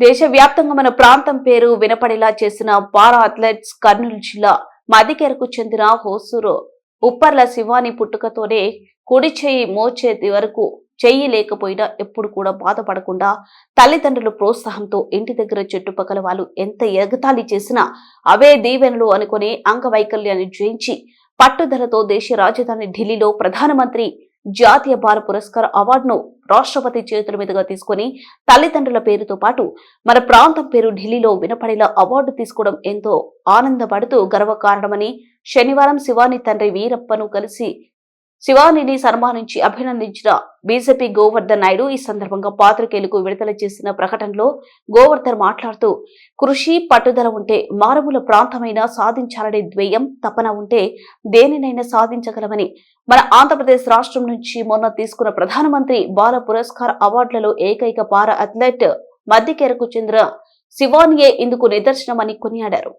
దేశవ్యాప్తంగా మన ప్రాంతం పేరు వినపడేలా చేసిన పారా అథ్లెట్స్ కర్నూలు జిల్లా మదికెరకు చెందిన హోసూరు ఉప్పర్ల శివాని పుట్టుకతోనే కుడి చెయ్యి మోచేతి వరకు చెయ్యి లేకపోయినా ఎప్పుడు కూడా బాధపడకుండా తల్లిదండ్రుల ప్రోత్సాహంతో ఇంటి దగ్గర చుట్టుపక్కల వాళ్ళు ఎంత ఎగతాళి చేసినా అవే దీవెనలు అనుకుని అంగవైకల్యాన్ని జయించి పట్టుదలతో దేశ రాజధాని ఢిల్లీలో ప్రధానమంత్రి జాతీయ బాల పురస్కార్ అవార్డును రాష్ట్రపతి చేతుల మీదుగా తీసుకుని తల్లిదండ్రుల పేరుతో పాటు మన ప్రాంతం పేరు ఢిల్లీలో వినపడేలా అవార్డు తీసుకోవడం ఎంతో ఆనందపడుతూ గర్వకారణమని శనివారం శివాని తండ్రి వీరప్పను కలిసి శివానిని సన్మానించి అభినందించిన బీజేపీ గోవర్ధన్ నాయుడు ఈ సందర్భంగా పాత్రికేయులకు విడుదల చేసిన ప్రకటనలో గోవర్ధన్ మాట్లాడుతూ కృషి పట్టుదల ఉంటే మారుమూల ప్రాంతమైనా సాధించాలనే ధ్యేయం తపన ఉంటే దేనినైనా సాధించగలమని మన ఆంధ్రప్రదేశ్ రాష్ట్రం నుంచి మొన్న తీసుకున్న ప్రధానమంత్రి బాల పురస్కార్ అవార్డులలో ఏకైక పారా అథ్లెట్ మధ్యకేరకు చెందిన శివానియే ఇందుకు నిదర్శనమని కొనియాడారు.